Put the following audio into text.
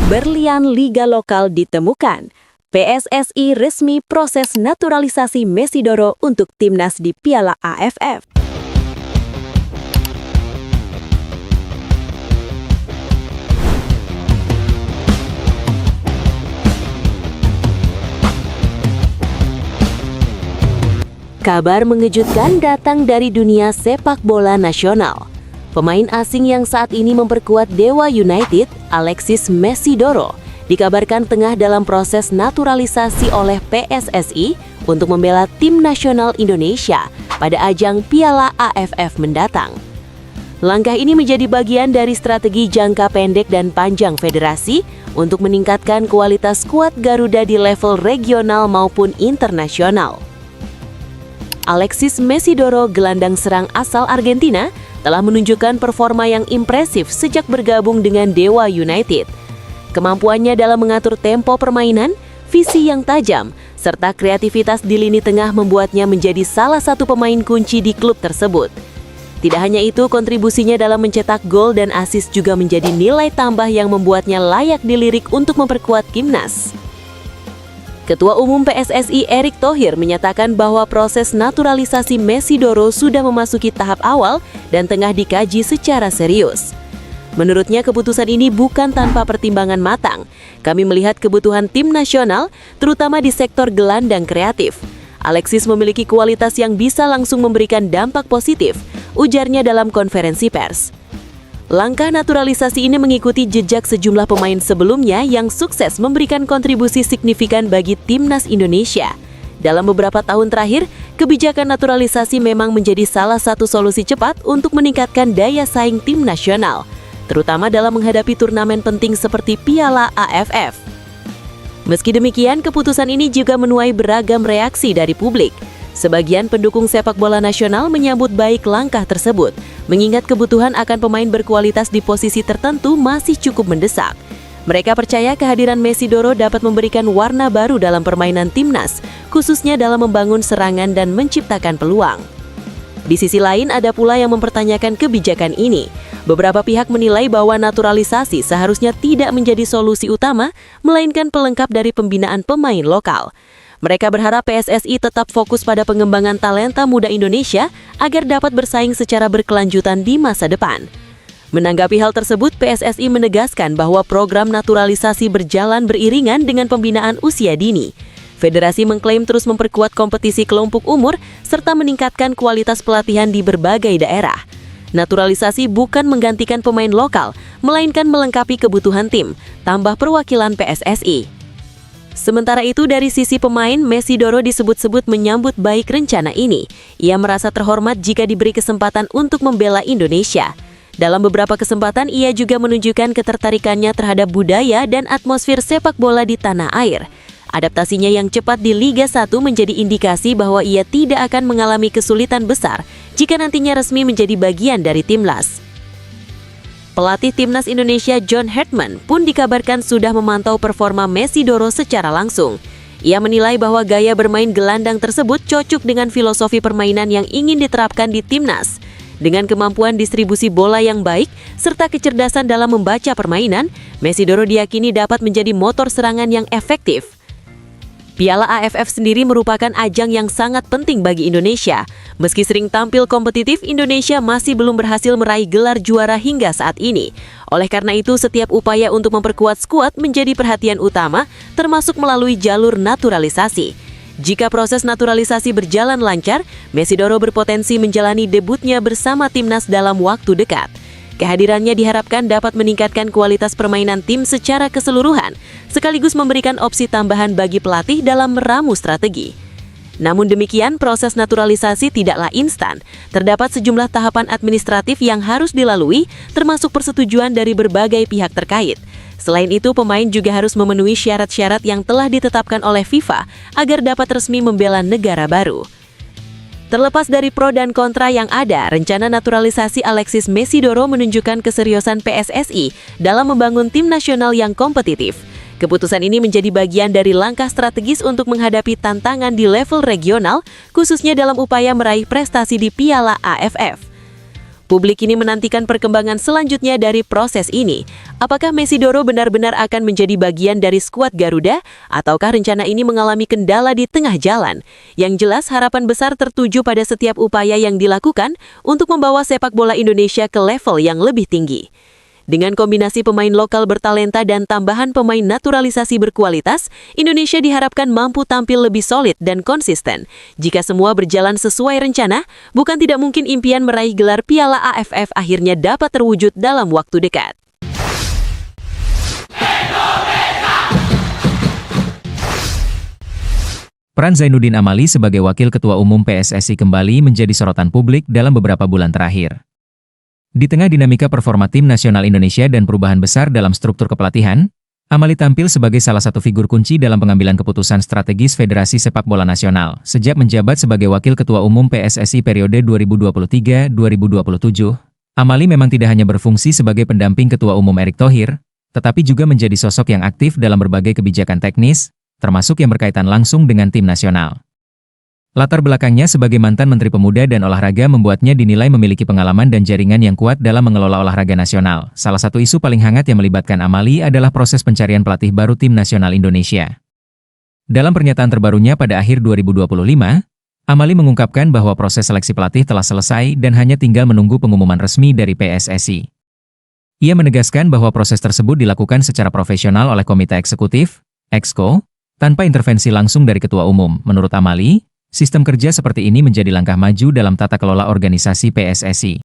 Berlian liga lokal ditemukan. PSSI resmi proses naturalisasi Mesidoro untuk timnas di Piala AFF. Kabar mengejutkan datang dari dunia sepak bola nasional. Pemain asing yang saat ini memperkuat Dewa United, Alexis Mesidoro, dikabarkan tengah dalam proses naturalisasi oleh PSSI untuk membela tim nasional Indonesia pada ajang Piala AFF mendatang. Langkah ini menjadi bagian dari strategi jangka pendek dan panjang federasi untuk meningkatkan kualitas skuad Garuda di level regional maupun internasional. Alexis Mesidoro, gelandang serang asal Argentina, telah menunjukkan performa yang impresif sejak bergabung dengan Dewa United. Kemampuannya dalam mengatur tempo permainan, visi yang tajam, serta kreativitas di lini tengah membuatnya menjadi salah satu pemain kunci di klub tersebut. Tidak hanya itu, kontribusinya dalam mencetak gol dan assist juga menjadi nilai tambah yang membuatnya layak dilirik untuk memperkuat timnas. Ketua Umum PSSI Erick Thohir menyatakan bahwa proses naturalisasi Mesidoro sudah memasuki tahap awal dan tengah dikaji secara serius. Menurutnya keputusan ini bukan tanpa pertimbangan matang. Kami melihat kebutuhan tim nasional, terutama di sektor gelandang kreatif. Alexis memiliki kualitas yang bisa langsung memberikan dampak positif, ujarnya dalam konferensi pers. Langkah naturalisasi ini mengikuti jejak sejumlah pemain sebelumnya yang sukses memberikan kontribusi signifikan bagi timnas Indonesia. Dalam beberapa tahun terakhir, kebijakan naturalisasi memang menjadi salah satu solusi cepat untuk meningkatkan daya saing tim nasional, terutama dalam menghadapi turnamen penting seperti Piala AFF. Meski demikian, keputusan ini juga menuai beragam reaksi dari publik. Sebagian pendukung sepak bola nasional menyambut baik langkah tersebut, mengingat kebutuhan akan pemain berkualitas di posisi tertentu masih cukup mendesak. Mereka percaya kehadiran Mesidoro dapat memberikan warna baru dalam permainan timnas, khususnya dalam membangun serangan dan menciptakan peluang. Di sisi lain, ada pula yang mempertanyakan kebijakan ini. Beberapa pihak menilai bahwa naturalisasi seharusnya tidak menjadi solusi utama, melainkan pelengkap dari pembinaan pemain lokal. Mereka berharap PSSI tetap fokus pada pengembangan talenta muda Indonesia agar dapat bersaing secara berkelanjutan di masa depan. Menanggapi hal tersebut, PSSI menegaskan bahwa program naturalisasi berjalan beriringan dengan pembinaan usia dini. Federasi mengklaim terus memperkuat kompetisi kelompok umur serta meningkatkan kualitas pelatihan di berbagai daerah. Naturalisasi bukan menggantikan pemain lokal, melainkan melengkapi kebutuhan tim, tambah perwakilan PSSI. Sementara itu, dari sisi pemain, Mesidoro disebut-sebut menyambut baik rencana ini. Ia merasa terhormat jika diberi kesempatan untuk membela Indonesia. Dalam beberapa kesempatan, ia juga menunjukkan ketertarikannya terhadap budaya dan atmosfer sepak bola di tanah air. Adaptasinya yang cepat di Liga 1 menjadi indikasi bahwa ia tidak akan mengalami kesulitan besar jika nantinya resmi menjadi bagian dari timnas. Pelatih timnas Indonesia John Hartman pun dikabarkan sudah memantau performa Mesidoro secara langsung. Ia menilai bahwa gaya bermain gelandang tersebut cocok dengan filosofi permainan yang ingin diterapkan di timnas. Dengan kemampuan distribusi bola yang baik serta kecerdasan dalam membaca permainan, Mesidoro diyakini dapat menjadi motor serangan yang efektif. Piala AFF sendiri merupakan ajang yang sangat penting bagi Indonesia. Meski sering tampil kompetitif, Indonesia masih belum berhasil meraih gelar juara hingga saat ini. Oleh karena itu, setiap upaya untuk memperkuat skuad menjadi perhatian utama, termasuk melalui jalur naturalisasi. Jika proses naturalisasi berjalan lancar, Mesidoro berpotensi menjalani debutnya bersama timnas dalam waktu dekat. Kehadirannya diharapkan dapat meningkatkan kualitas permainan tim secara keseluruhan, sekaligus memberikan opsi tambahan bagi pelatih dalam meramu strategi. Namun demikian, proses naturalisasi tidaklah instan. Terdapat sejumlah tahapan administratif yang harus dilalui, termasuk persetujuan dari berbagai pihak terkait. Selain itu, pemain juga harus memenuhi syarat-syarat yang telah ditetapkan oleh FIFA agar dapat resmi membela negara baru. Terlepas dari pro dan kontra yang ada, rencana naturalisasi Alexis Mesidoro menunjukkan keseriusan PSSI dalam membangun tim nasional yang kompetitif. Keputusan ini menjadi bagian dari langkah strategis untuk menghadapi tantangan di level regional, khususnya dalam upaya meraih prestasi di Piala AFF. Publik kini menantikan perkembangan selanjutnya dari proses ini. Apakah Mesidoro benar-benar akan menjadi bagian dari skuad Garuda, ataukah rencana ini mengalami kendala di tengah jalan? Yang jelas harapan besar tertuju pada setiap upaya yang dilakukan untuk membawa sepak bola Indonesia ke level yang lebih tinggi. Dengan kombinasi pemain lokal bertalenta dan tambahan pemain naturalisasi berkualitas, Indonesia diharapkan mampu tampil lebih solid dan konsisten. Jika semua berjalan sesuai rencana, bukan tidak mungkin impian meraih gelar Piala AFF akhirnya dapat terwujud dalam waktu dekat. Peran Zainuddin Amali sebagai Wakil Ketua Umum PSSI kembali menjadi sorotan publik dalam beberapa bulan terakhir. Di tengah dinamika performa tim nasional Indonesia dan perubahan besar dalam struktur kepelatihan, Amali tampil sebagai salah satu figur kunci dalam pengambilan keputusan strategis Federasi Sepak Bola Nasional sejak menjabat sebagai Wakil Ketua Umum PSSI periode 2023-2027. Amali memang tidak hanya berfungsi sebagai pendamping Ketua Umum Erick Thohir, tetapi juga menjadi sosok yang aktif dalam berbagai kebijakan teknis, termasuk yang berkaitan langsung dengan tim nasional. Latar belakangnya sebagai mantan Menteri Pemuda dan Olahraga membuatnya dinilai memiliki pengalaman dan jaringan yang kuat dalam mengelola olahraga nasional. Salah satu isu paling hangat yang melibatkan Amali adalah proses pencarian pelatih baru tim nasional Indonesia. Dalam pernyataan terbarunya pada akhir 2025, Amali mengungkapkan bahwa proses seleksi pelatih telah selesai dan hanya tinggal menunggu pengumuman resmi dari PSSI. Ia menegaskan bahwa proses tersebut dilakukan secara profesional oleh Komite Eksekutif, (Exco), tanpa intervensi langsung dari Ketua Umum. Menurut Amali, sistem kerja seperti ini menjadi langkah maju dalam tata kelola organisasi PSSI.